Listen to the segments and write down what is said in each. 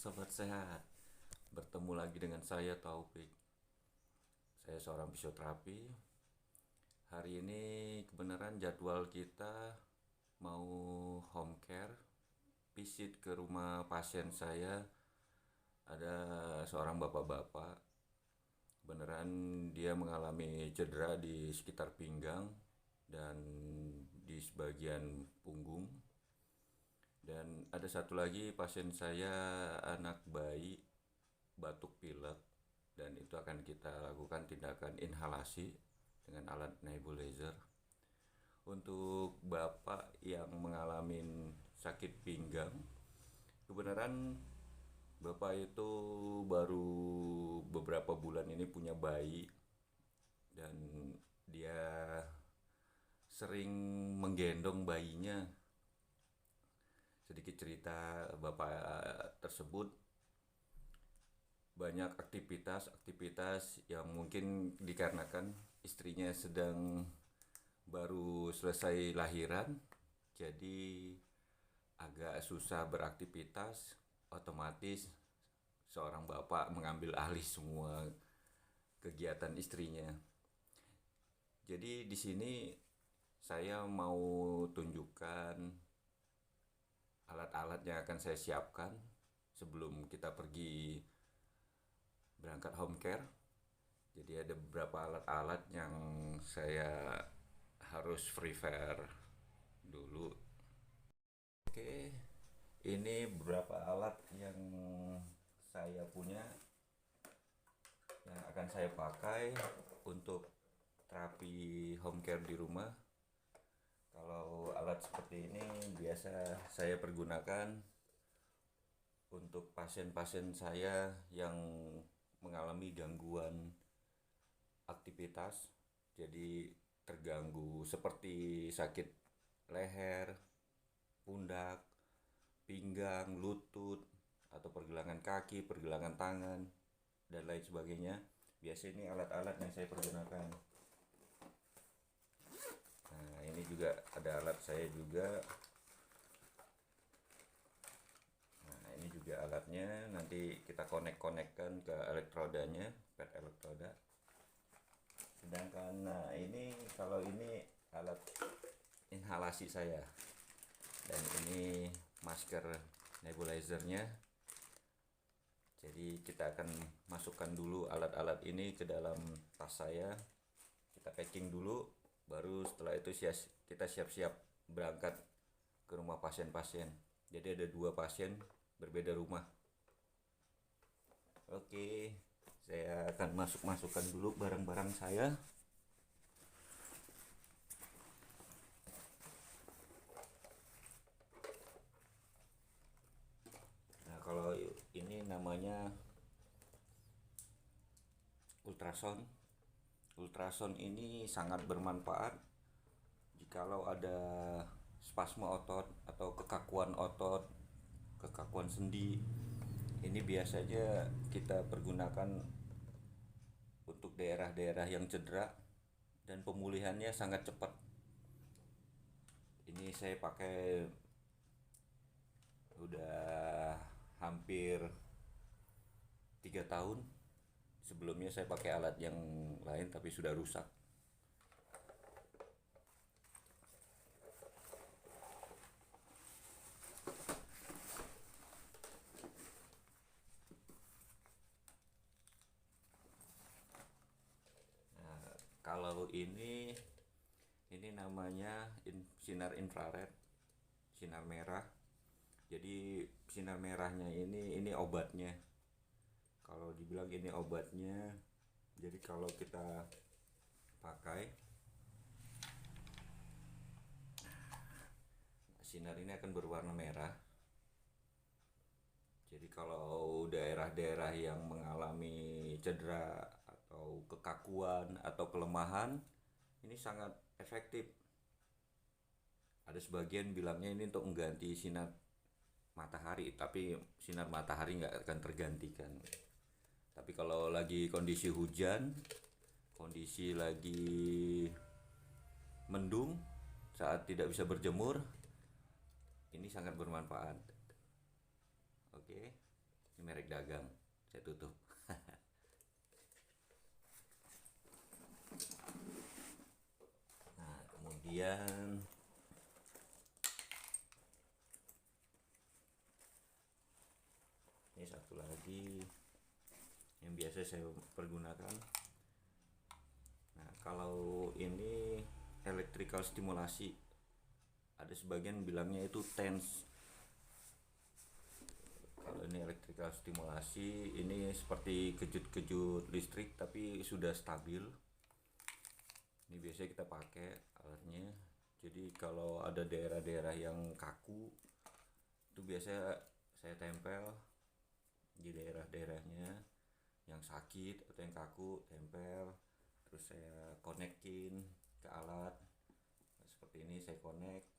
sobat sehat. Bertemu lagi dengan saya Taufik. Saya seorang fisioterapi. Hari ini kebenaran jadwal kita mau home care, visit ke rumah pasien saya. Ada seorang bapak-bapak. Beneran dia mengalami cedera di sekitar pinggang dan di sebagian punggung. Dan ada satu lagi pasien saya, anak bayi, batuk pilek, dan itu akan kita lakukan tindakan inhalasi dengan alat nebulizer. Untuk bapak yang mengalami sakit pinggang, kebenaran bapak itu baru beberapa bulan ini punya bayi, dan dia sering menggendong bayinya. Sedikit cerita, bapak tersebut banyak aktivitas yang mungkin dikarenakan istrinya sedang baru selesai lahiran, jadi agak susah beraktivitas. Otomatis seorang bapak mengambil alih semua kegiatan istrinya. Jadi di sini saya mau tunjukkan alat-alat yang akan saya siapkan sebelum kita pergi berangkat home care. Jadi ada beberapa alat-alat yang saya harus prepare dulu. Oke, ini beberapa alat yang saya punya yang akan saya pakai untuk terapi home care di rumah. Kalau alat seperti ini biasa saya pergunakan untuk pasien-pasien saya yang mengalami gangguan aktivitas, jadi terganggu seperti sakit leher, pundak, pinggang, lutut, atau pergelangan kaki, pergelangan tangan, dan lain sebagainya. Biasanya ini alat-alat yang saya pergunakan. Nah, ini juga ada alat saya juga. Nah, ini juga alatnya, nanti kita konek-konekkan ke elektrodanya, pad elektroda. Sedangkan nah ini kalau ini alat inhalasi saya, dan ini masker nebulizernya. Jadi kita akan masukkan dulu alat-alat ini ke dalam tas saya, kita packing dulu, baru setelah itu kita siap-siap berangkat ke rumah pasien-pasien. Jadi ada 2 pasien berbeda rumah. Oke, saya akan masukkan dulu barang-barang saya. Nah, kalau ini namanya ultrasound. Ultrasound ini sangat bermanfaat jikalau ada spasme otot atau kekakuan otot, kekakuan sendi. Ini biasanya kita pergunakan untuk daerah-daerah yang cedera dan pemulihannya sangat cepat. Ini saya pakai udah hampir 3 tahun. Sebelumnya saya pakai alat yang lain tapi sudah rusak. Nah, kalau ini namanya sinar infrared, sinar merah. Jadi sinar merahnya ini obatnya. Kalau dibilang ini obatnya, jadi kalau kita pakai, sinar ini akan berwarna merah. Jadi kalau daerah-daerah yang mengalami cedera atau kekakuan atau kelemahan, ini sangat efektif. Ada sebagian bilangnya ini untuk mengganti sinar matahari, tapi sinar matahari nggak akan tergantikan. Tapi kalau lagi kondisi hujan, kondisi lagi mendung, saat tidak bisa berjemur, ini sangat bermanfaat. Oke. Ini merek dagang, saya tutup. Nah, kemudian ini satu lagi yang biasa saya pergunakan. Nah, kalau ini electrical stimulasi, ada sebagian bilangnya itu TENS. Kalau ini electrical stimulasi, ini seperti kejut-kejut listrik tapi sudah stabil. Ini biasanya kita pakai alatnya. Jadi kalau ada daerah-daerah yang kaku, itu biasanya saya tempel di daerah-daerahnya yang sakit atau yang kaku, tempel. Terus saya konekin ke alat. Nah, seperti ini saya connect.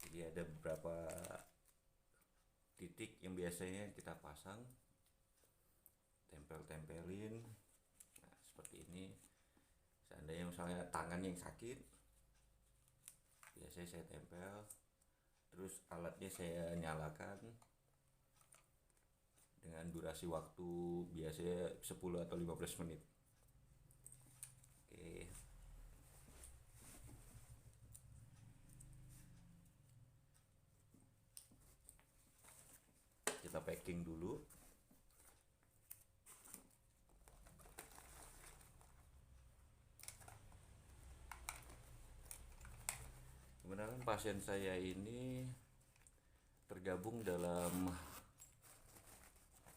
Jadi ada beberapa titik yang biasanya kita pasang, tempelin. Nah, seperti ini. Seandainya misalnya tangan yang sakit, biasanya saya tempel, terus alatnya saya nyalakan dengan durasi waktu biasanya 10 atau 15 menit. Oke. Kita packing dulu. Kebenaran pasien saya ini tergabung dalam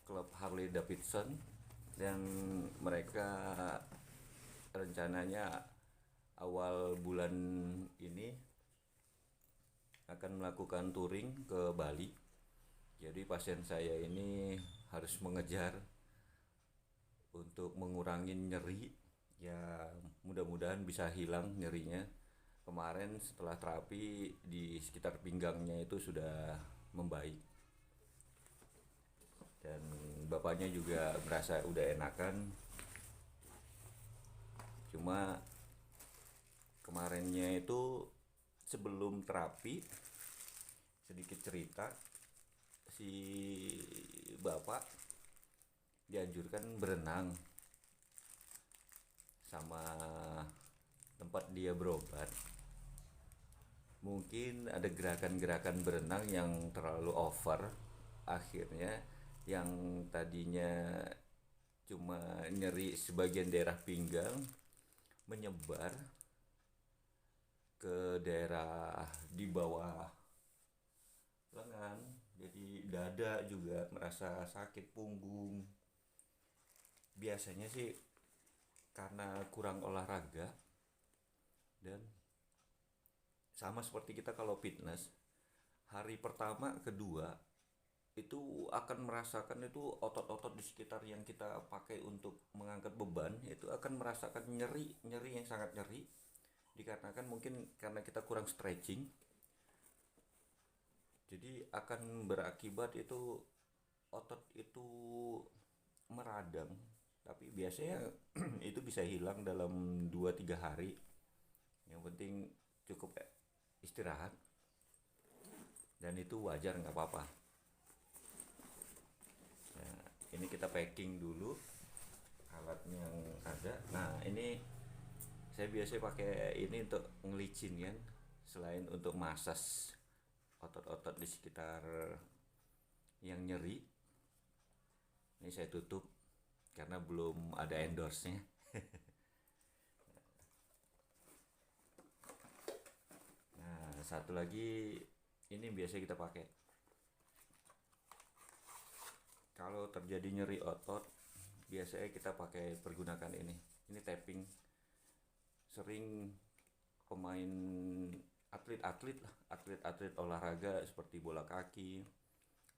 klub Harley Davidson dan mereka rencananya awal bulan ini akan melakukan touring ke Bali. Jadi pasien saya ini harus mengejar untuk mengurangi nyeri. Ya, mudah-mudahan bisa hilang nyerinya. Kemarin setelah terapi di sekitar pinggangnya itu sudah membaik. Dan bapaknya juga merasa udah enakan. Cuma kemarinnya itu sebelum terapi, sedikit cerita, si bapak dianjurkan berenang sama tempat dia berobat. Mungkin ada gerakan-gerakan berenang yang terlalu over, akhirnya yang tadinya cuma nyeri sebagian daerah pinggang menyebar ke daerah di bawah lengan, jadi dada juga merasa sakit, punggung. Biasanya sih karena kurang olahraga, dan sama seperti kita kalau fitness, hari pertama kedua itu akan merasakan itu otot-otot di sekitar yang kita pakai untuk mengangkat beban itu akan merasakan nyeri yang sangat nyeri, dikarenakan mungkin karena kita kurang stretching. Jadi akan berakibat itu otot itu meradang, tapi biasanya itu bisa hilang dalam 2-3 hari. Yang penting cukup istirahat, dan itu wajar, nggak apa-apa. Nah, ini kita packing dulu alatnya yang ada. Nah, ini saya biasanya pakai ini untuk ngelicin kan, selain untuk masas otot-otot di sekitar yang nyeri. Ini saya tutup karena belum ada endorse-nya. Nah, satu lagi ini biasa kita pakai kalau terjadi nyeri otot. Biasanya kita pakai pergunakan ini tapping. Sering pemain atlet olahraga seperti bola kaki,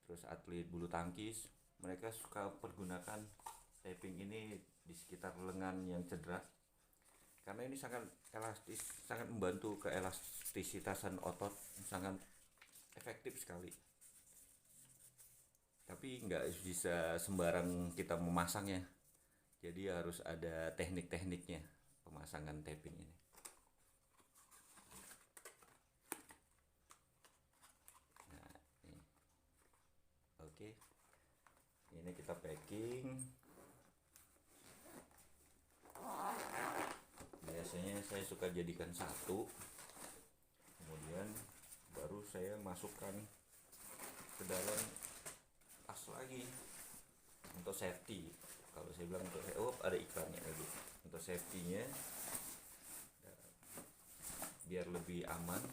terus atlet bulu tangkis, mereka suka pergunakan tapping ini di sekitar lengan yang cedera, karena ini sangat elastis, sangat membantu keelastisitasan otot, sangat efektif sekali. Tapi nggak bisa sembarang kita memasangnya, jadi harus ada teknik-tekniknya pemasangan tapping ini. Nah, ini. Oke. Ini kita packing. Biasanya saya suka jadikan satu, kemudian baru saya masukkan ke dalam tas lagi untuk safety. Kalau saya bilang untuk ada iklannya lagi untuk safety-nya biar lebih aman.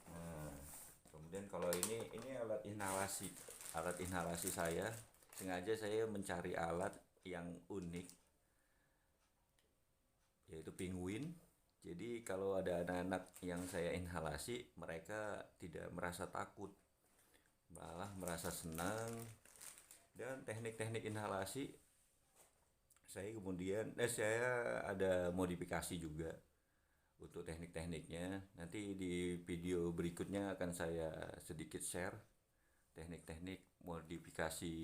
Nah, kemudian kalau ini alat inhalasi saya sengaja saya mencari alat yang unik, yaitu penguin. Jadi kalau ada anak-anak yang saya inhalasi, mereka tidak merasa takut, malah merasa senang. Dan teknik-teknik inhalasi saya ada modifikasi juga untuk teknik-tekniknya. Nanti di video berikutnya akan saya sedikit share teknik-teknik modifikasi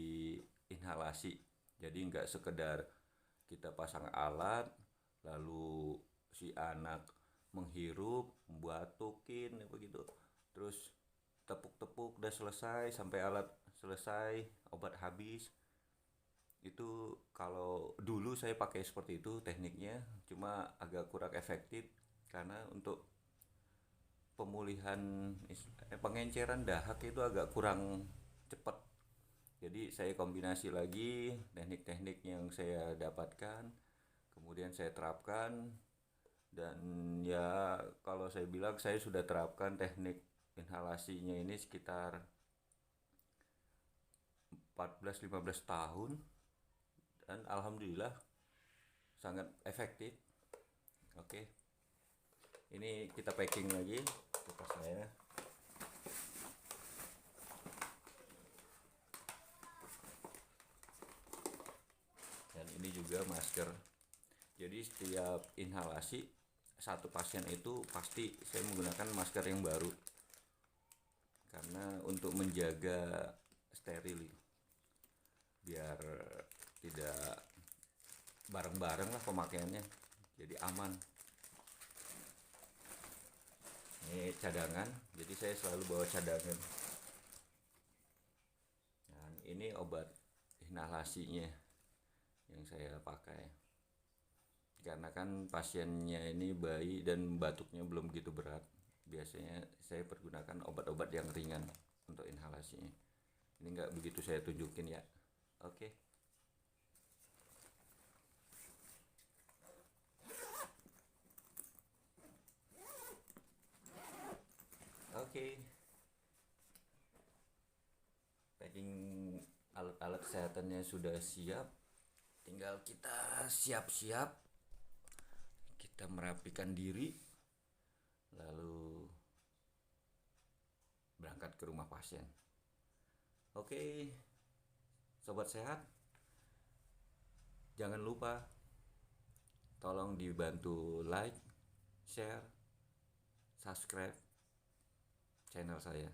inhalasi. Jadi nggak sekedar kita pasang alat lalu si anak menghirup, batukin begitu, terus tepuk-tepuk udah selesai sampai alat selesai, obat habis. Itu kalau dulu saya pakai seperti itu tekniknya, cuma agak kurang efektif karena untuk pemulihan pengenceran dahak itu agak kurang cepat. Jadi saya kombinasi lagi teknik-teknik yang saya dapatkan, kemudian saya terapkan. Dan ya kalau saya bilang saya sudah terapkan teknik inhalasinya ini sekitar 14-15 tahun, dan alhamdulillah sangat efektif. Oke, ini kita packing lagi kulkas saya. Dan ini juga masker. Jadi setiap inhalasi satu pasien itu pasti saya menggunakan masker yang baru, karena untuk menjaga steril, biar tidak bareng-bareng lah pemakaiannya, jadi aman. Ini cadangan, jadi saya selalu bawa cadangan. Dan ini obat inhalasinya yang saya pakai, karena kan pasiennya ini bayi dan batuknya belum begitu berat. Biasanya saya pergunakan obat-obat yang ringan untuk inhalasinya. Ini nggak begitu saya tunjukin ya. Oke. Oke. Packing alat-alat kesehatannya sudah siap. Tinggal kita siap-siap. Kita merapikan diri. Lalu berangkat ke rumah pasien. Oke. Sobat sehat, jangan lupa tolong dibantu like, share, subscribe channel saya,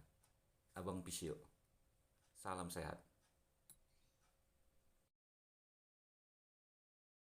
Abang Pisio. Salam sehat.